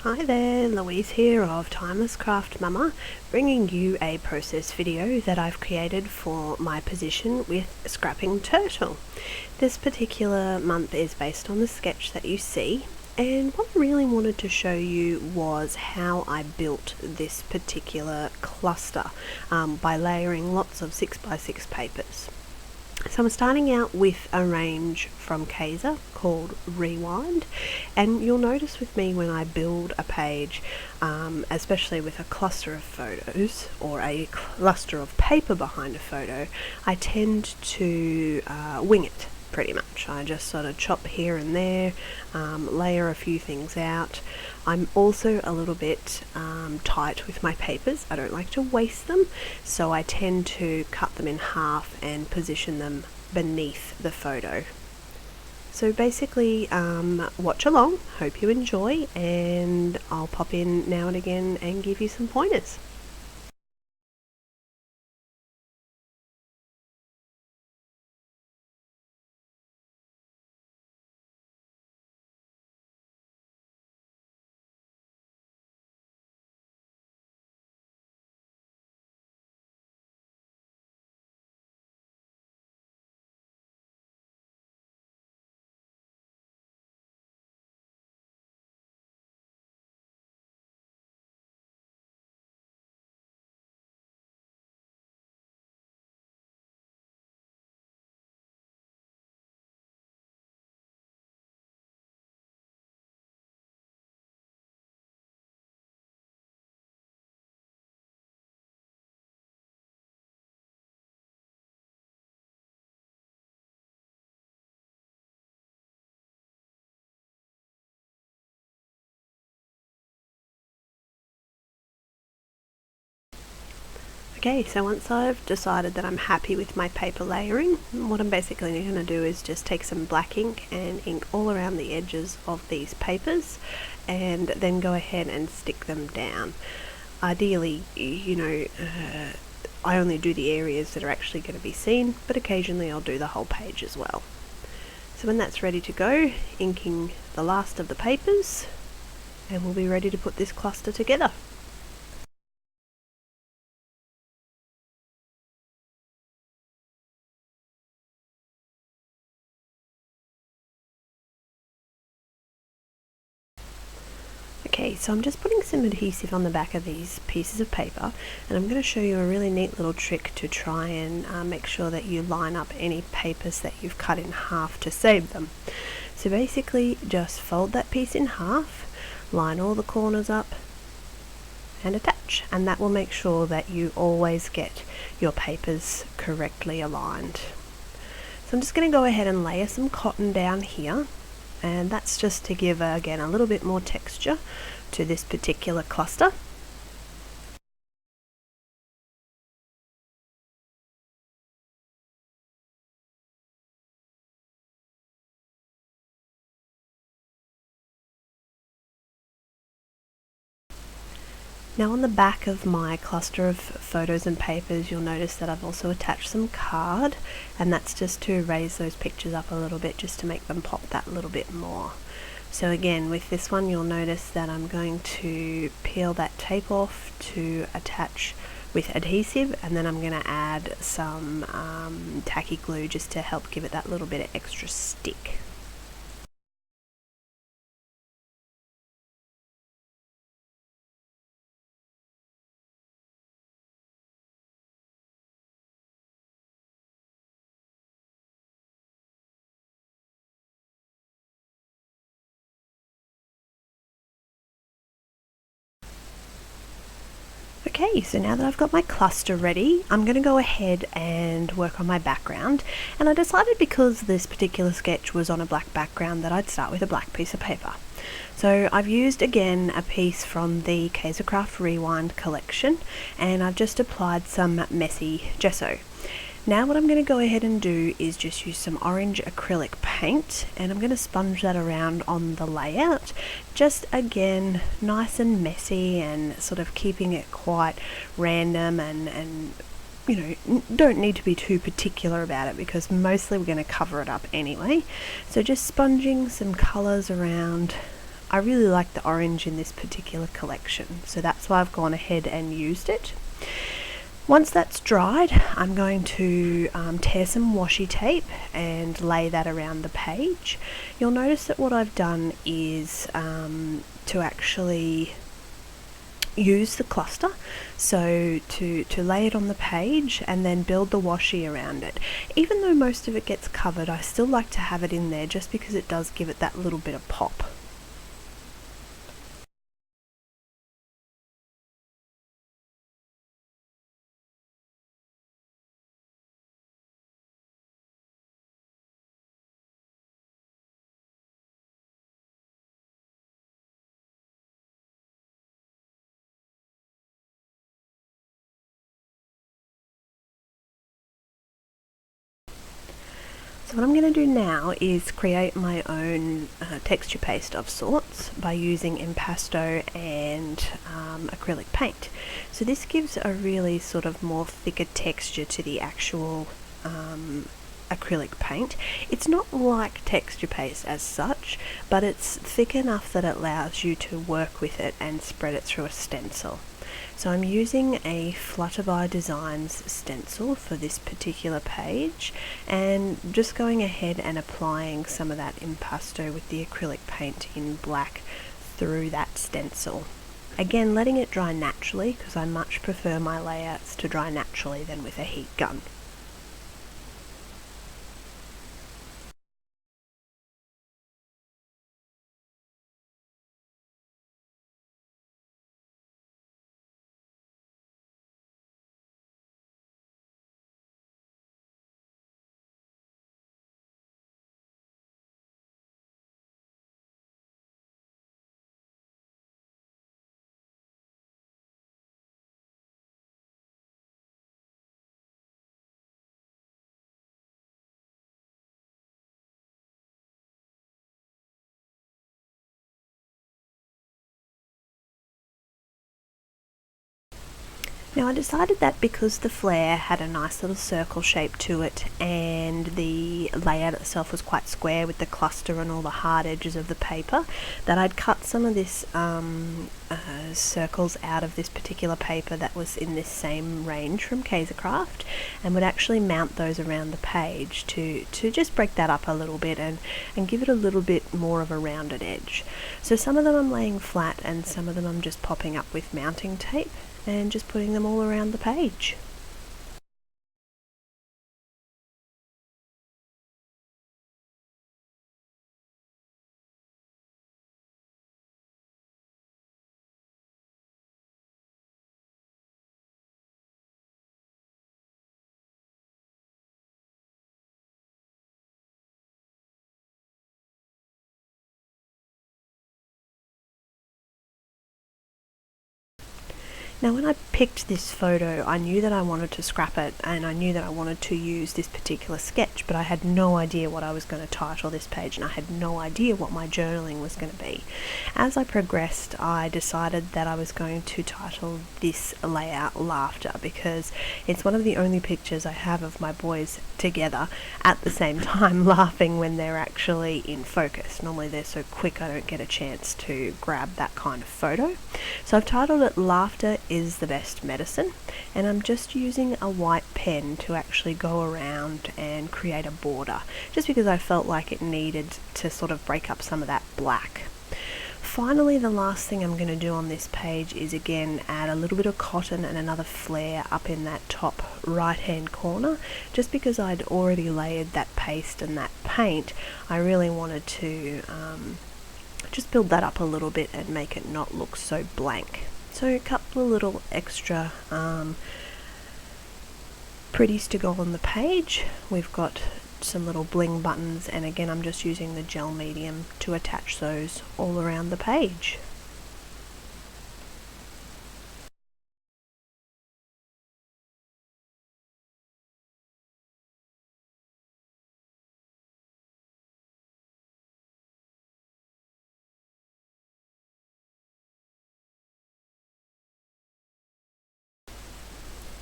Hi there, Louise here of Timeless Craft Mama, bringing you a process video that I've created for my position with Scrapping Turtle. This particular month is based on the sketch that you see, and what I really wanted to show you was how I built this particular cluster by layering lots of 6x6 papers. So I'm starting out with a range from Kaiser called Rewind, and you'll notice with me when I build a page, especially with a cluster of photos or a cluster of paper behind a photo, I tend to wing it pretty much. I just sort of chop here and there, layer a few things out. I'm also a little bit tight with my papers. I don't like to waste them, so I tend to cut them in half and position them beneath the photo. So basically, watch along, hope you enjoy, and I'll pop in now and again and give you some pointers. Okay, so once I've decided that I'm happy with my paper layering, what I'm basically going to do is just take some black ink and ink all around the edges of these papers and then go ahead and stick them down. Ideally, I only do the areas that are actually going to be seen, but occasionally I'll do the whole page as well. So when that's ready to go, inking the last of the papers, and we'll be ready to put this cluster together. Okay, so I'm just putting some adhesive on the back of these pieces of paper, and I'm going to show you a really neat little trick to try and make sure that you line up any papers that you've cut in half to save them. So basically just fold that piece in half, line all the corners up and attach, and that will make sure that you always get your papers correctly aligned. So I'm just going to go ahead and layer some cotton down here, and that's just to give again a little bit more texture to this particular cluster. Now on the back of my cluster of photos and papers, you'll notice that I've also attached some card, and that's just to raise those pictures up a little bit, just to make them pop that little bit more. So again, with this one, you'll notice that I'm going to peel that tape off to attach with adhesive, and then I'm going to add some tacky glue just to help give it that little bit of extra stick. Okay, so now that I've got my cluster ready, I'm going to go ahead and work on my background, and I decided because this particular sketch was on a black background that I'd start with a black piece of paper. So I've used again a piece from the Kaisercraft Rewind collection, and I've just applied some messy gesso. Now what I'm going to go ahead and do is just use some orange acrylic paint, and I'm going to sponge that around on the layout, just again nice and messy and sort of keeping it quite random, and you know, don't need to be too particular about it because mostly we're going to cover it up anyway. So just sponging some colours around I really like the orange in this particular collection, so that's why I've gone ahead and used it. Once that's dried, I'm going to tear some washi tape and lay that around the page. You'll notice that what I've done is to actually use the cluster, so to lay it on the page and then build the washi around it. Even though most of it gets covered, I still like to have it in there just because it does give it that little bit of pop. So what I'm going to do now is create my own texture paste of sorts by using impasto and acrylic paint. So this gives a really sort of more thicker texture to the actual acrylic paint. It's not like texture paste as such, but it's thick enough that it allows you to work with it and spread it through a stencil. So I'm using a Flutterby Designs stencil for this particular page, and just going ahead and applying some of that impasto with the acrylic paint in black through that stencil. Again, letting it dry naturally, because I much prefer my layouts to dry naturally than with a heat gun. Now I decided that because the flare had a nice little circle shape to it and the layout itself was quite square with the cluster and all the hard edges of the paper, that I'd cut some of this circles out of this particular paper that was in this same range from Kaisercraft, and would actually mount those around the page to just break that up a little bit and give it a little bit more of a rounded edge. So some of them I'm laying flat and some of them I'm just popping up with mounting tape and just putting them all around the page. Now when I picked this photo, I knew that I wanted to scrap it and I knew that I wanted to use this particular sketch, but I had no idea what I was going to title this page and I had no idea what my journaling was going to be. As I progressed, I decided that I was going to title this layout Laughter, because it's one of the only pictures I have of my boys together at the same time laughing when they're actually in focus. Normally they're so quick I don't get a chance to grab that kind of photo. So I've titled it Laughter is the Best Medicine, and I'm just using a white pen to actually go around and create a border, just because I felt like it needed to sort of break up some of that black. Finally, the last thing I'm going to do on this page is again add a little bit of cotton and another flare up in that top right hand corner. Just because I'd already layered that paste and that paint, I really wanted to just build that up a little bit and make it not look so blank. So a couple of little extra pretties to go on the page. We've got some little bling buttons, and again I'm just using the gel medium to attach those all around the page.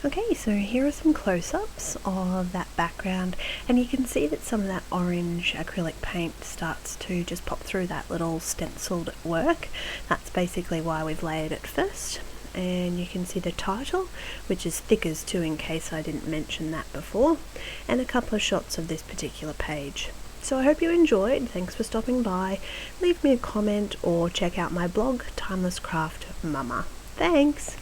Okay, so here are some close-ups of that background, and you can see that some of that orange acrylic paint starts to just pop through that little stenciled work. That's basically why we've layered it first. And you can see the title, which is thick as two in case I didn't mention that before, and a couple of shots of this particular page. So I hope you enjoyed. Thanks for stopping by. Leave me a comment or check out my blog, Timeless Craft Mama. Thanks!